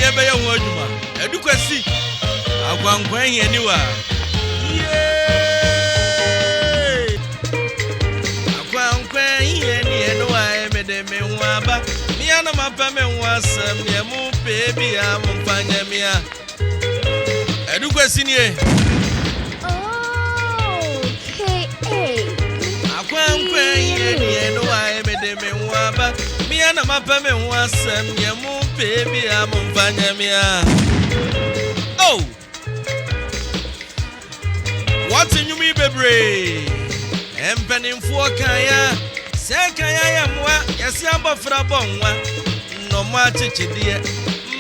ebe ya ho adwuma edu Kwasi Ankwankwaa Hiani wa Ankwankwaa Hiani eno wa emede me ho aba mi ana mapa me ho asam ne mu pe bia mo mfanya mia edu Kwasi ni Ankwankwaa Hiani eno wa emede me ho aba mi ana mapa me ho asam ne mu pe bia mo mfanya mia. Oh, what in you me bebre? Empening for kaya, say kaya ya mwa, yasi amba frabonwa. No ma chichi dear,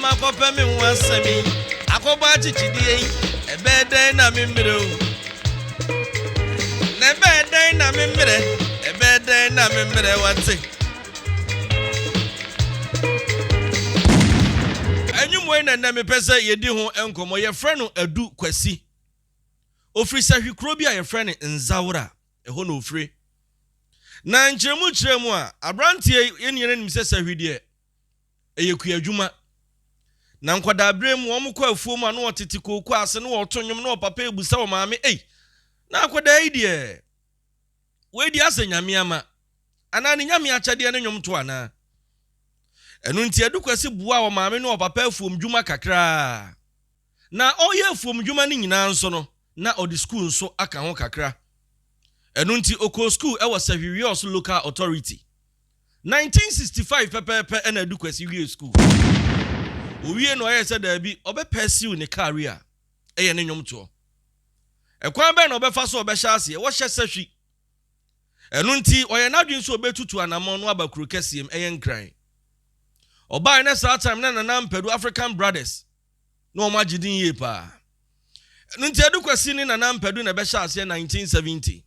ma papa me wasami. Akoba chichi dear, a bed day na mimiro. Ne bed day na mimire, a bed day na mimire what's it? When na me pesa yedi ho enkomo ye frɛ no adu Kwasi ofri sahwikro bia ye frɛ ne nzawra eho no ofri na nkyeremu a abrantie yeniyere nim sɛ sahwide eyekua adwuma na nkwada brem wo mkɔ afuo mu na otete kokɔ ase na wɔto nwom na papa ebusa wo maame na akwada yi de we di ase nyame ama ana ne nyame akyade ne nwom to ana enu nti edu Kwasi bua wo maame no papa afuom dwuma kakra na oye afuom dwuma ni nyina nso no na odi school nso aka ho kakra enu nti oko school e was Sahwiwios local authority 1965 pepepe na edu Kwasi wie school owie no aye se da bi obepursue ne career eye ne nwom to ekwan be na obefa so obehya ase wo hye sahwi enu nti oye nadwen so obetutu anamon no abakuru kesiem eye nkran Oba na saa time na Nanampadu African Brothers no magidin ye pa nti edu Kwasi ni Nanampadu na be sha ase 1970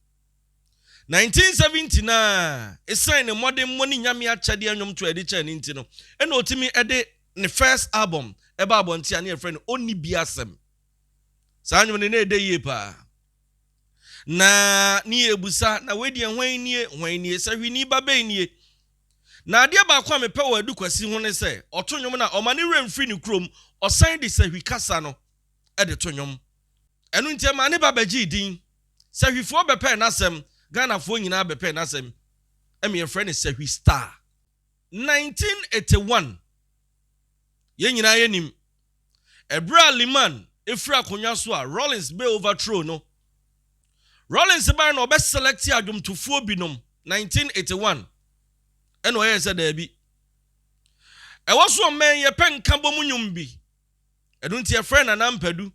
na esign ne modern money nyame akyade anwom to edi cha nti no ena otimi ede ne first album eba abonti ane friend oni biasem saa anwom ne ede ye pa na ni ebusa na wedi hwan nie sahwini babe nie na ade ba kwa me pe wa edu Kwasi ho ne se oto nwom na omane remfri ne krom osan de sahwi kasa no e de to nwom enu ntia ma ne babaji din sahwifo be pe nasem Ghana fo nyina be pe nasem eme friend sahwi star 1981 ye nyina yenim Ebra Liman efra konwa so a Rawlings be overthrow no Rawlings ba no be select adwomtofo binom 1981 eno ye se da bi ewo men ye pen ka bomu nyum bi edu nti ye frɛ na Nampadu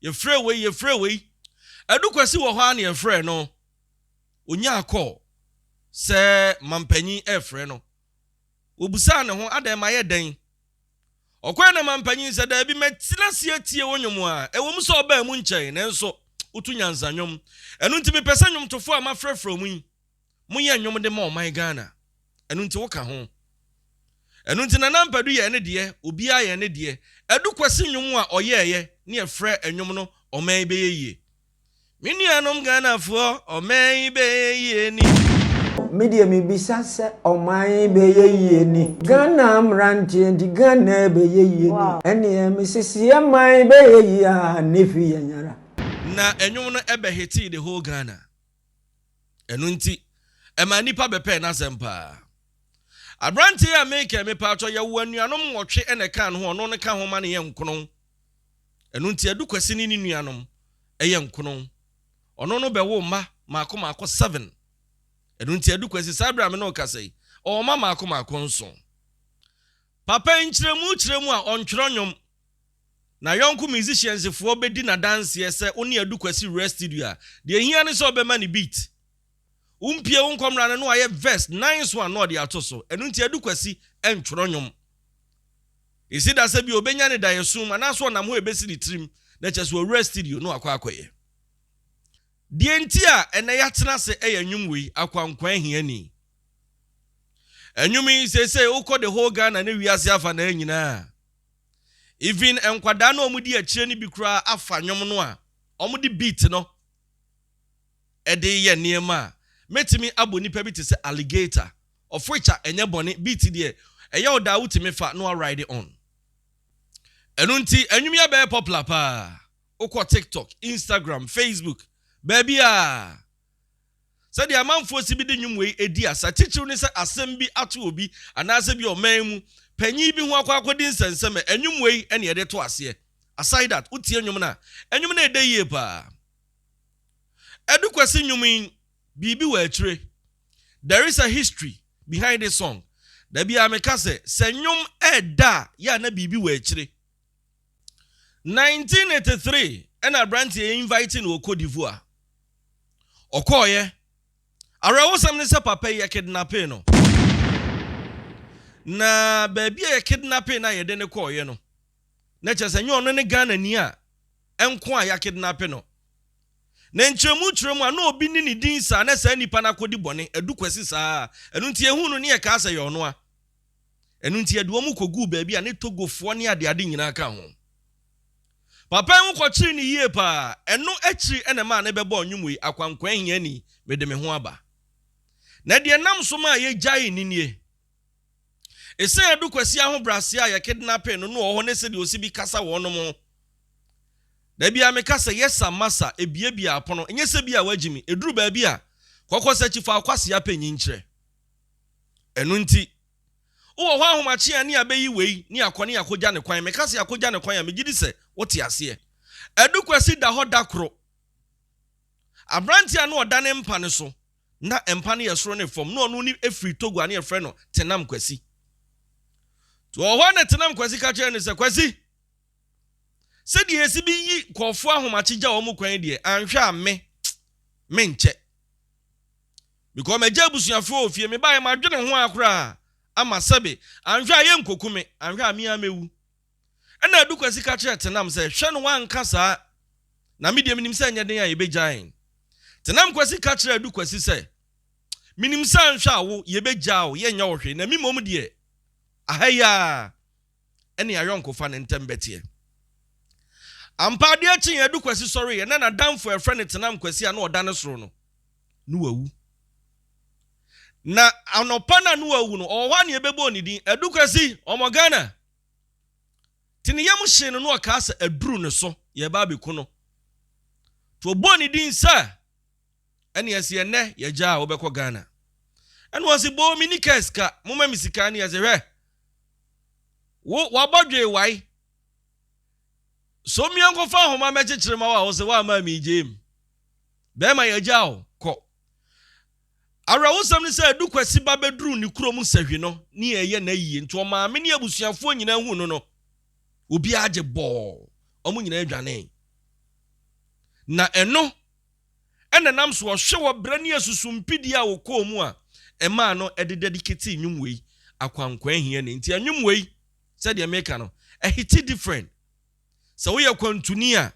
ye frɛ we edu Kwasi wo ho an ye frɛ no onya akɔ se mampanyi e frɛ no obusa ne ho ada ma ye den okwa na mampanyi se da bi metina se tie wonyum a ewo mu so oba mu nkyɛn nenso utu nyanza nwom enu nti me pesa nwom tofo a mafrɛfrɛ mu yi mu ye nwom de ma o man Ghana enu nti woka ho enu nti na Nampadu ye ne de obi a ye ne de edu Kwasi nwom a oyeye ne efrɛ enwom no o man be yeye minuanom Ghana fo o man be yeye ni media mi bisa se o man be yeye ni Ghana mrantie ndi Ghana be yeye ni ene mi sisi e man be yeye a nefi yanyara na enwom no ebe hiti the whole Ghana enu nti ema nipa bepe na sempa Abranti ya make me pacho ya wanuanom wotwe ene kan ho no ne ka ho ma ne ye nkono enu nti edu Kwasi ni nuanom eye nkono ono no be wo ma mako 7 enu nti edu Kwasi sabra me no kasai o ma mako nso papa nkyeremu a ontwero nwom na yonku musicians fo bedi na dance ye se oni edu Kwasi rest studio a de hia ne so be ma ne beat umpie unkomra no aye verse 9 one no de atoso enu nti edu Kwasi entworo nwom isi da se bi obenya ne da yesum ana so na mo ebesi ni trim na cheso rest studio no akwakoye die nti a ene yatena se eye nwum wi Ankwankwaa Hiani enwumi se ukọ the whole Ghana na wiase afa na nyina even enkwada na omudi akire ni bi kura afa nwom no a omudi beat no ede ye niema metimi abo nipa bi te se alligator of which enye bone beat de eye oda wutimi fa no ride on Enunti enyumia be popular pa. Oko TikTok, Instagram, Facebook. Baby a. Said the amanfo si bi de nwumwe edi asa teacher ne se asem bi ato obi anase bi oman mu panyi bi ho akwakodi nsensem enwumwe ene ye de to ase. Aside that, utie nwum na enwum na ede yie pa. Edu Kwasi nwumin bibi wa atire. There is a history behind this song. Da bia meka se nwum eda ya na bibi wa atire. 1983 ena branch inviting wo Cote d'Ivoire. Okoye Arawosam ne se papa ye kidnapping no. Na baby ye kidnapping na ye de ne koye no. Na chese nyo no ne Ghana ni a enko a ya kidnapping no. Na nchemu chiremu a no obi ni ni din sa na sa nipa na kodi bone Edu Kwasi sa. Enu ntie hu no ne ye ka sa ye ono a. Enu ntie de omu kogu baby a ne togofo ne ade nyina ka ho. Papa enwo kochiri ni yie pa eno achiri ene ma na bebo onwumwe Ankwankwaa Hiani mede me ho aba. Na de nam so ma ye gyae ninie. Ese Edu Kwasi ahobrase a ye kidnapping no ho ne se de osi kasa wo no mo. Da bia me kasa yesa masa ebiebia apono enye se bia wagimi eduru ba bia kokosa chifa Kwasi ya panyi nkyere. Enu nti wo ho ahomache ani abeyi wei ni akone yakogya ne kwan me kasa yakogya ne kwan ya megidi se wote ase. Edu Kwasi da ho dakro. Abrantia no oda ne mpa ne so. Na empa ne yesoro ne fom no onu ni efri Togo ani efre no tenam Kwasi. To ho na tenam Kwasi ka kire ne se Kwasi. Se die esi bi yi kofo ahomache gya wo mu kwan die anhwa me nche. Because me gya busuafo ofie me bae ma dwene ho akora ama sabe anhwa ye nkokume anhwa me amewu. Ena Edu Kwasi ka kire tenam se hwe no wanka saa na me die minim se nya den a ye begyan. Tenam Kwasi ka kire Edu Kwasi se minim se anhwa wo ye begyawo ye nya wo hwe na mi mom die ahaya ene ayonkofa ne ntembete. Ampade achi Edu Kwasi sorry na na damfo e friend Tenam Kwasi a na oda ne soro no nu wawu. Na anopa na nu wawu no owa ne ebebo ni din Edu Kwasi omogana tini yam hye no no ka sa aduru ne so ye ba beku no to bo ni din sa ene yesi ene ye gya obekọ Ghana ene wasi bo mini keska moma misika ne yesi hwe wo wabodwe wai so mi ankofa homa mechechire ma wa wo se wa ma mi jem be ma ye gya o ko Arawosam ne se Edu Kwasi ba beduru ni kurom sahwi no ne ye na yiye nto ma me ne abusuafo nyina hu no no obi age bo omu nyina adwane na eno ene nam so hwe wo brani asusumpidi a wo komu a ema no ededediketi nwumwei Ankwankwaa Hiani nti nwumwei said the maker no hiti different so we kwantuni a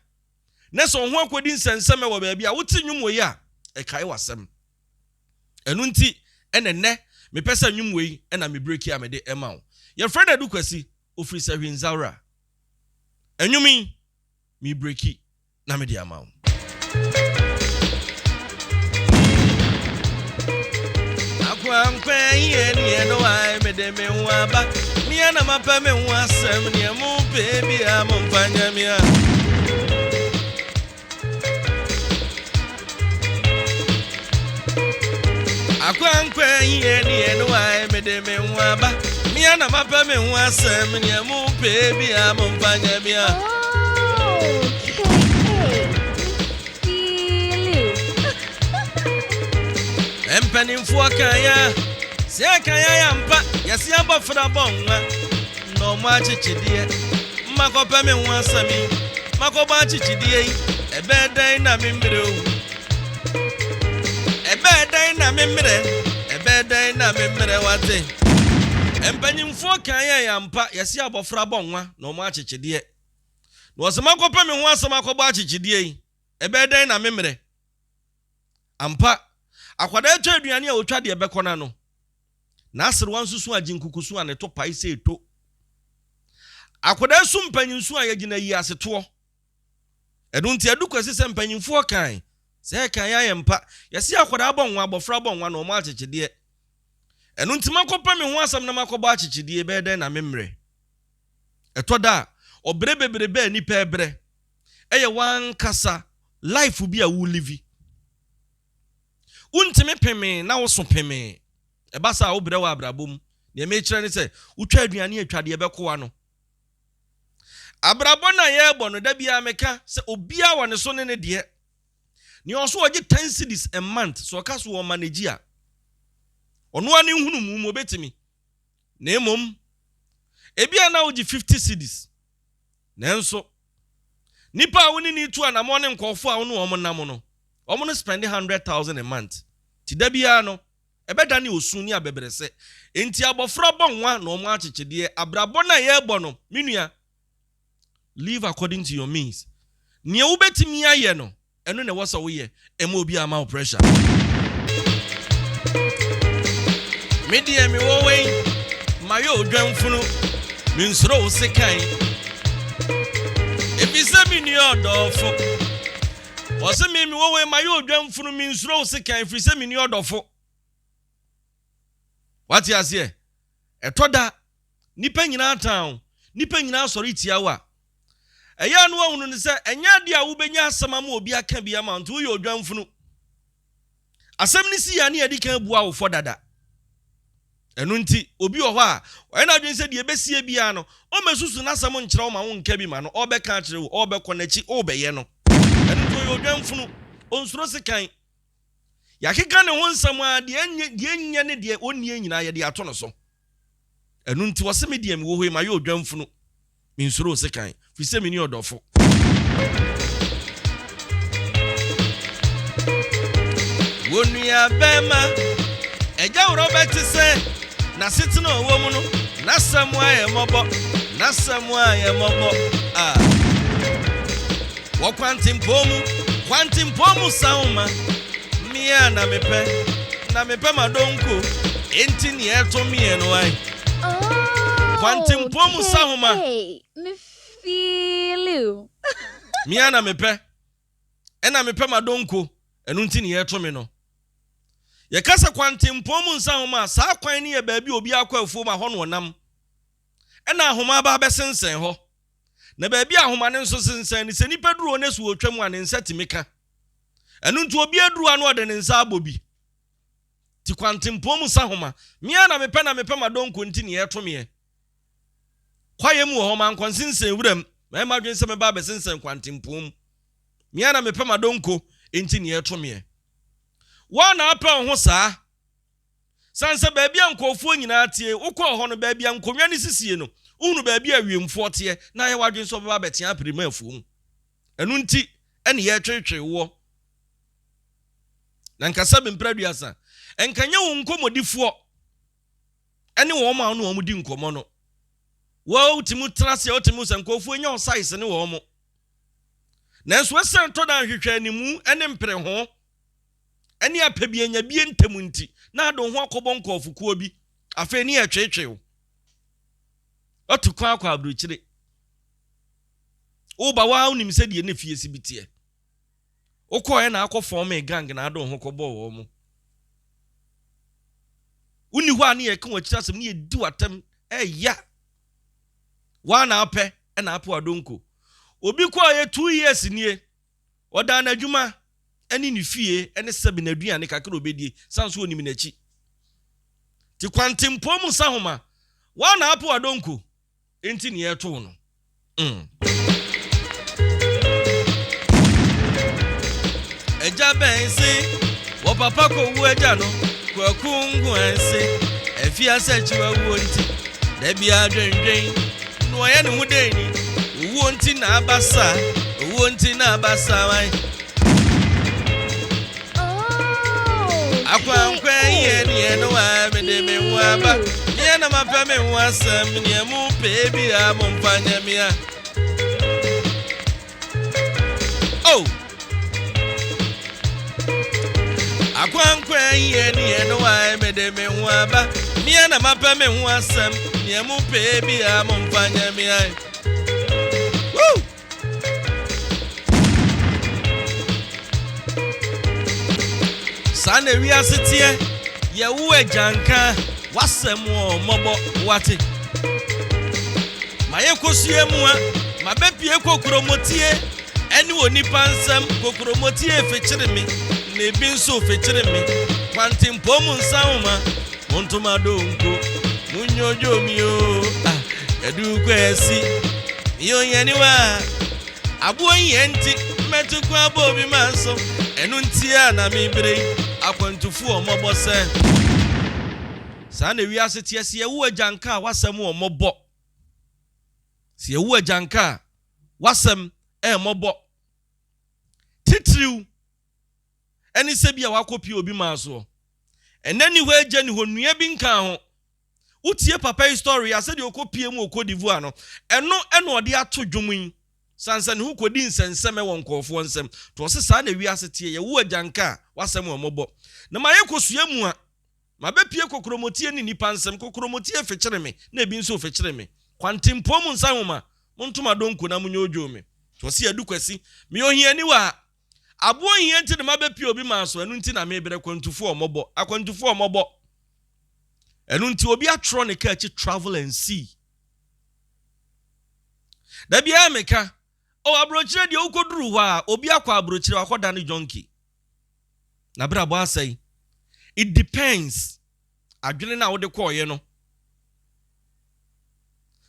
na so ho akodi nsensem wo ba bia wuti nwumwei a kai wasem enu nti ene ne me pesa nwumwei ena me breaki a me de ema wo your friend Edu Kwasi ofri sa hwinzaura enwumi mi breaki na me de ama wo. Ankwankwaa Hiani eno ai me de me ho aba mi ana mapa me ho asem ne mo baby a mo mfanya mi a Ankwankwaa Hiani eno ai me de me ho aba mi ana mapa me ho asem ne mo baby a mo mfanya mi a Empanimfo akaya se akaya ya mpa yesi abofra bonwa no mo achichidie makopa me ho asami makoba achichidie ebedan na memre o ebedan na memre wate empanimfo akaya ya mpa yesi abofra bonwa no mo achichidie no se makopa me ho asama makoba achichidie ebedan na memre ampa akwada eto aduane a otwa de ebekona no na asere wan susu aginkukusu a ne to pai se eto akwada su mpanyinsu a yagina yi aseto edu nti Edu Kwasi se mpanyinfo kan se kan ya yempa yesi akwada abonwa abofra abonwa na omo achechede enu nti makopa me ho asam na makoba achechede be den na memre eto da Obrebebrebe ni pebre. Eye wan kasa life bi a wo live. Untime peme na wo so peme. Ebasa wo bre wa abrabom. Ne me kire ni se utwa aduane atwade ebekwa no. Abrabo na ye bo no da bia meka se obia wo ne so ne de. Ni oso oje 10 cedis a month so ka so wo manage a. Ono ani hunu mu mo betimi. Na emom ebia na wo 50 cedis. Nenso nipa woni ni tu ana mo ne nkofo a wo no wo nam no. Omo no spend 100,000 a month. Ti da bia no ebeda ne osun ni abebrese. Enti abofra bonwa na omo achechede abrabo na ye bo no menua. Live according to your means. Nia wo betimi aye no eno ne woso wo ye ema obi ama pressure. Media mi wo wen mayo odwanfunu minsro wo sekan. Ebisa mi ni odofo. Wose mi wo wen mayo odwanfunu minsro wo sekan frise mi ni odofo. What you say? Etoda nipa nyina town, nipa nyina sori tiawa. Eya no ahunu ne se enya de a wo benya asama ma obi aka bia ma nto yo odwanfunu. Asem ni si ya ne edi kan bua wo fodada. Enu nti obi wo ho a oye na adwen se de ebesie bia no o mesusu na asam nkyerɛ wo ma wo nka bi ma no obeka akyerɛ wo obekɔ nachi obeye no. Enu to yo odwanfunu onsuro sekan. Yakeka ne ho nsam a de enya ne de onnie nyina ye de ato no so. Enu nti wo se me de mi wo ho ma ye odwanfunu minsuro sekan fi se me ni odofo. Wonua bema eja Robert se na sitina owo mu no na samwa ye mobo ah wo kwantimpomu sauma mia na mepe madonko enti ni eto mie no ai kwantimpomu sauma me feel you mia na mepe madonko enu enti ni eto me no ye kasa kwantimpomu sauma sa kwan ni ye baabi obi akwa afuo ma ho no nam ena ahoma ba besensen ho na baabi ahoma ne nso sensen ni se nipa duro ne su otwam a ne nsatimeka enu ntu obi aduru anu ode ne nsa abobi ti kwantimpomu sahoma mia na mepe madonko nti ne yeto me kwaye mu ho man konsensen wuram ma ma dwen se me ba besensen kwantimpomu mia na mepe madonko nti ne yeto me wa na apa ho saa sanse baabi ankofo nyina tie ukọ ho no baabi ankonwa ne sisie no unu baabi awiemfo tie na ye wadwen so ba betia aprima afuom enu nti ene ye twetwe wo na nkasa bempraduasa enkanya wo nkomodifo ene wo ma no wo di nkomo no wo utimu trase utimu sankofo nya size ne wo mo nanso wesen to dan hwehwe animu ene mpre ho ene apabia nya bie ntemu nti na ado ho akobon kofukuo bi afa ni etwetwe wo otukwa akwa abruchire wo ba wa unim se de ne fiesi bitie okoye na akofom gang na ado ho kobo wo mo uni ho ani ye kan wakira sem ne ye di watam ya wa na apɛ na apɛ adonko obi kwa ye 2 years nie oda na adwuma ani ni fie ene sebe na aduane kakra obedie sanso onim na chi ti kwantimpomu sahoma wa na apɛ adonko enti ne yeto no eja bensi wo papa ko wu eja no ko kungu ensi efia se chiwa wu nti da bia dwendwen no ye ne hu deni wu nti na abasa wai Ankwankwaa Hiani no wa me de me wa ba ye na mapa me wa sam ne mu pe bi a mo mfanya me a oh Ankwankwaa Hiani no wa me de me wa ba me na mapa me wa sam ne mu pe bi a mo mfanya me a woo Sane wi asetie ye wo ajanka wasem o mobo wate maye kosue mu a mabepie kokromotie eni onipa nsam kokromotie fechire me na ebi nso fechire me kwantimpo mu nsanwoma montoma donko munyojo mi o edu kwesi yo yeniwa abo yenti metuku abo bi manso enu ntia na mebere akwantufu omobo se sa na wiase tie se yewu ajanka wasam omobo se yewu ajanka wasam mobo titriu eni se bia wakopi obi manso enani ho agya ni honua bi nka ho utie papa story ase de okopie mu okodivu ano eno ode ato dwomun sansan hu kodi nsensem e wonkofo nsem to se sa na wiase tie yewu ajanka wasam omobo na maye kosua mu a mabepie kokromotie ni nipa nsem kokromotie fechire me na ebi nso fechire me kwantimpo mu nsanwoma montoma donko na munyojo me to se adu kwasi me ohiani wa abo ohia nti de mabepie obi manso enu nti na mebere kwantufu omobo akwantufu omobo enu nti obi atro ne ka chi travel and see da bia meka o abrochire de ukoduru ho a obi akwa abrochire akoda ne jonki na bra bo asai it depends adwene na wo de koye no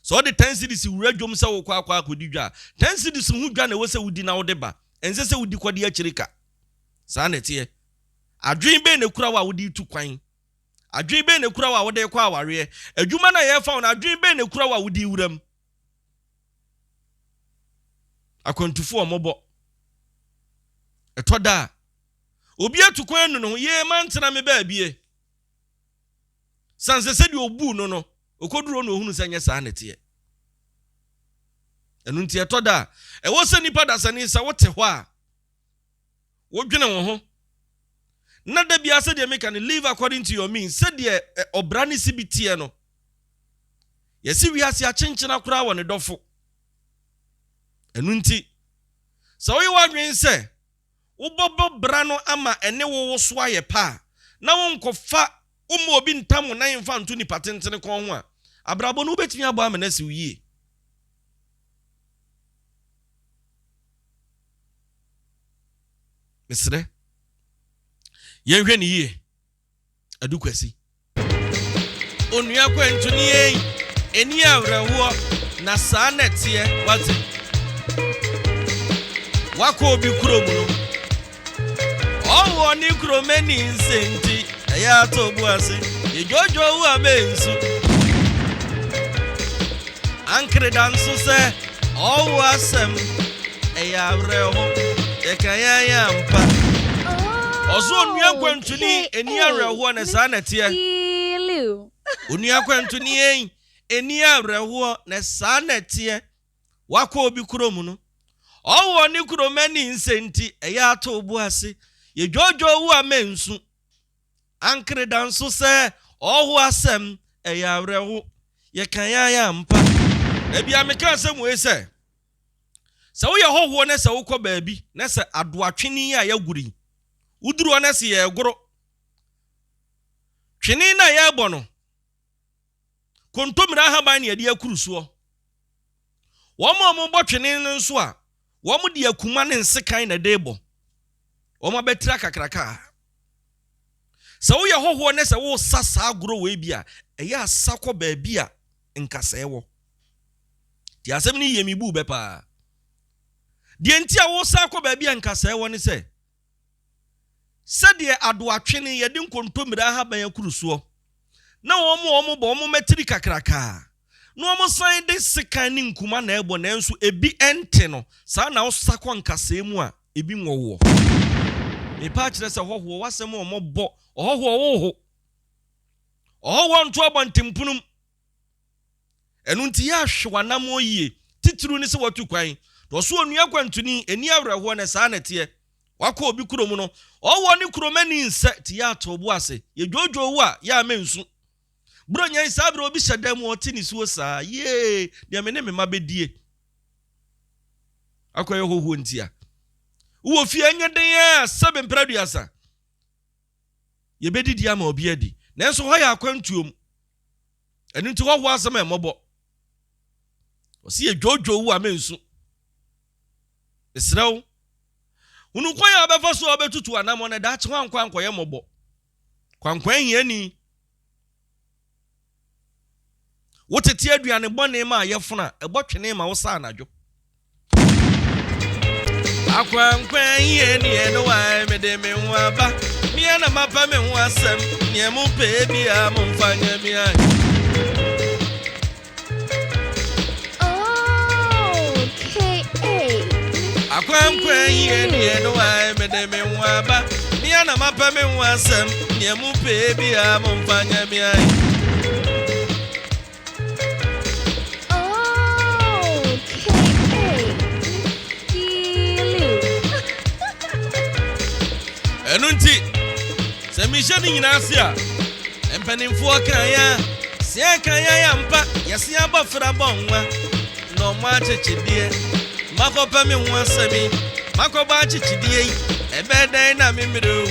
so the 10 cities wuradwom se wo kwa akodi dwa 10 cities hu dwa na wo se wudi na wo de ba ense se wudi kwade akirika sa na tie adwen be na kura wa wudi tu kwan adwen be na kura wa wo de kwa aware adwuma na ye fa na adwen be na kura wa wudi wuram akwantufu omobo etoda obi atukwan no no ye mantena me ba bie sanse se de obu no no okoduro no ohunu sanye sa na tie enu ntie etoda e wo se nipa da sane sa wote ho a wodwene wo ho na da bia se de make an live according to your means se de obra ne sibitie no yesi wiase a chenchena kura wo ne dofo enu nti sa wo wadwen se wobobo bra no ama ene wo so aye pa na wo nkofa umo obi ntamu na yemfa nto ni patentene kon ho a abrabo no betimi abo amenasi wiye mesre yenhwe ni yie adukwasi onua kwantuni eni awrewo na saa netie wate wako obi kuromu no owo ni kuromeni nsenti eya to buase yejojo wu amensu ankre danso se owo asem eya awrewo ekaya ya mpa ozo onua kwantuni eni awrewo na saa netie onua kwantuni eni awrewo na saa netie wako obi kuromu no owo ni kuromeni nsenti eya to buase yejojo wu amensu ankre danso se owo asem eya awrewo yekaya ya mpa ebi ameka asem we se wo ye hoho na se wo kọ baabi na se adoatwene a yaguri uduru na se ye goro twene na ya ebo no kontomira haban ne de akurusuo wo mo bo twene nso a wo mo de akuma ne nsekan na de ebo wo ma betira kakraka se wo ye hoho na se wo sasa agoro we bia eya asakọ baabi a nkasa ewo ti asem ni yemibu be pa de enti a wo sakọ baabi a nkasa ewo ne se de adoatwene ye de nkontomira haban akurusuo na wo bo metiri kakraka no wo san de sekan ni nkuma na ebo na enso ebi ente no sa na wo sakọ nkasa emu a ebi nwowo me pa kire se hoho wasem o mobo oho nto abantimpunum enu nti ya hwewanam oyie titru ni se watu kwan to so onua kwantuni eni awreho na saa netie wako obi kurom no owo ni kuromani nse ti ya to bo ase ye dwojo wo a ya mensu bronya isabre obi hyedam o ti ni suo saa ye de me ne me mabedie akoye hoho ntia wo fi anyeden ya sebe mpraduasa ye bedidi ama obi adi nanso ho ya akwantuom enu nti ho asem emobo osi ye dwojo wu amensu esrew unu kwa ya obefa so obetutu anamo na da chewa Ankwankwaa ye mobo Ankwankwaa Hiani wotete aduane bone ma yefuna ebotwene ma wo sa anadwo Ankwankwaa Hiani eno wa mede me ho aba mia na mapa me ho asem ne mu pe bia mo mfanya mi ai Ankwankwaa Hiani eno wa mede me ho aba mia na mapa me ho asem ne mu pe bia mo mfanya mi ai Enunti se mission nyina ase a empanimfo kan ya se kan ya mpa yesi abofra bonwa no ma chechidie makopa me ho asemi makoba chechidie ebedan na memere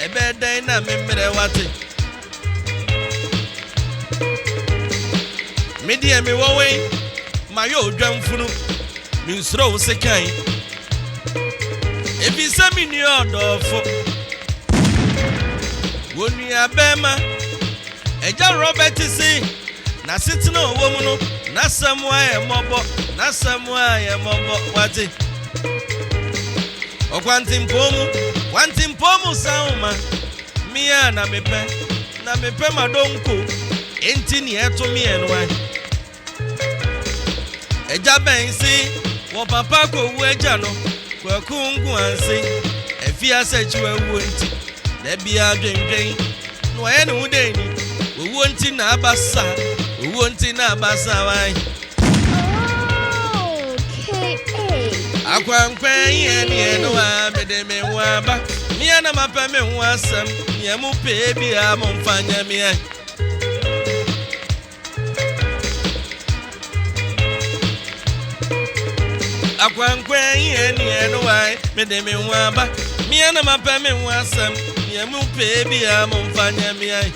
ebedan na memere wate media me wowe mayo odwamfunu minsro wo sekan If you send me new odofo wonu abema eja Robert say na sitina owo mu no na samwa ye mobo wate okwantimpomu sauma mia na mepe madonko enti ni eto mi enwa eja ben say wo papa ko wu eja no kwakungu anse efia sechiwe wonti da bia dwendwen no ye ne wudeni wonti na abasa wai Ankwankwaa Hiani eno wa mede me ho aba mia na mapa me ho asem ne mu pe bia mo mfanya mi ai Ankwankwaa Hiani eno wa mede me ho aba mia na mapa me ho asem ne mu pe bia mo mfanya mi ai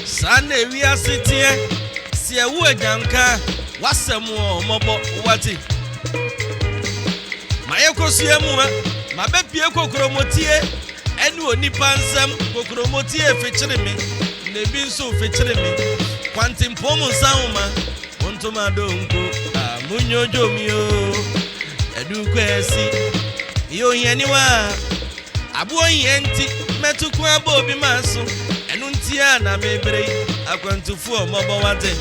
Sane wi asetie se ewu ajanka wasem o mobo wati mayekosu emu ma bepie kokromotie enu onipa nsem kokromotie fechire me na bi nso fechire me kwantimpom nsanwoma wontoma donko amunyojo mi o edu kwasi yo hiani wa abo hienti metuku abo bi maso enu ntia na mebre akwantufu omobo wate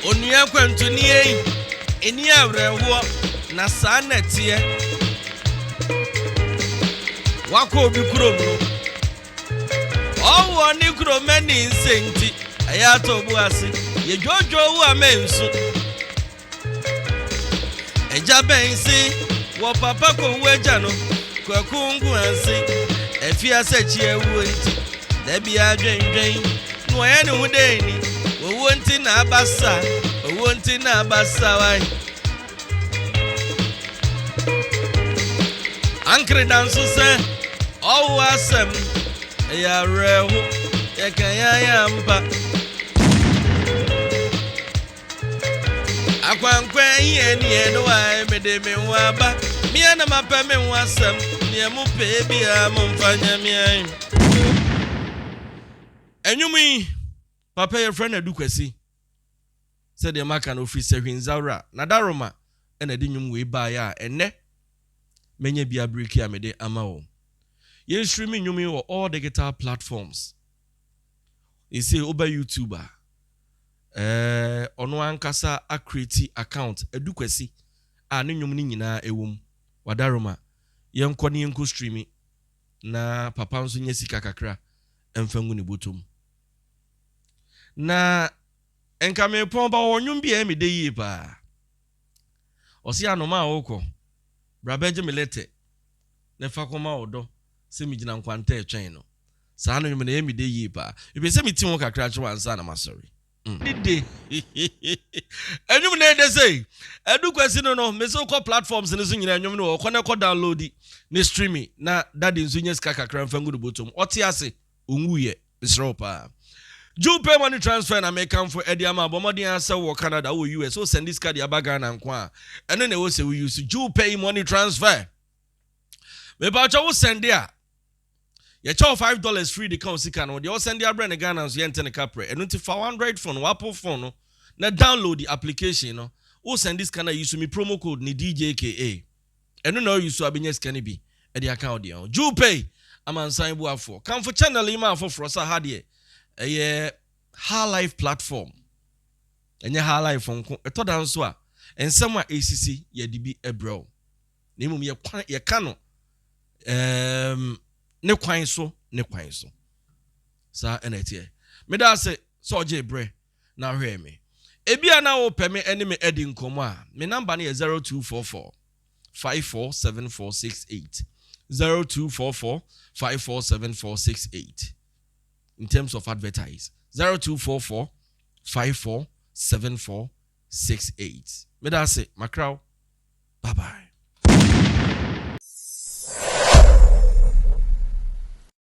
onia kwantuni ei eni awrewo na sanetie wako obi krom no owo ni kromani nsenti ayato bu ase ye jojo wu amensu eja ben si wo papa ko wu eja no kwakungu anse efia sechi ewu nti da bia dwendwen no ye ne hudeni wo nti na abasa wai ankre danso se owo asem ya rehu ye kan ya mpa Ankwankwaa Hiani eno wa mede me ho aba mia na mapa me ho asem ne mu pe bia mo mfanya mi ai enwumi papa ye friend adu Kwasi said the maka no free sehwinzaura na daroma ena de nwum we ba ya enne menye bia break ya mede ama wo ye streaming nwumi wo all digital platforms you see over YouTuber ono ankasa a create account adu Kwasi a ne nwum ni nyina ewom wadaroma yenko ne yenko streaming na papa nso nya sika kakra emfangu ne botom na enka me pon ba wonwum bia me de yi pa osi anoma woko brabeje melete ne fa koma odo se mi gina nkwanta etwen no saa no me na yemi de yi pa e be se me ti won kakra che wan sa na ma sorry day enum na de say edu Kwasi no me so call platforms ne so nyina enum no ko na ko download ne streaming na that is nyes kakra mfangu do botom oti ase onwuye misro pa Djka money transfer na make am for Ediama bomodin asa wo Canada wo US so send this card ya baga na nkwa eno na wo se we use Djka money transfer me ba cha wo send there you charge $5 free the count sika no they send their brand Ghana so yente ne capre eno ti for Android phone Apple phone no na download the application no wo send this kana use me promo code ni Djka eno na use abenye scan bi e the account there Djka amansan bu afọ come for channel ima afọ for sa ha de high life platform enye high life nko eto dan so a ensem a ACC ye dibi ebro na imum ye ka no ne kwan so sa enetie me da se so oje bre na hwe me ebia na wo peme ene me edi nkomo a me number na 0244 547468 0244 547468 in terms of advertise 0244 547468 me da se makraw bye bye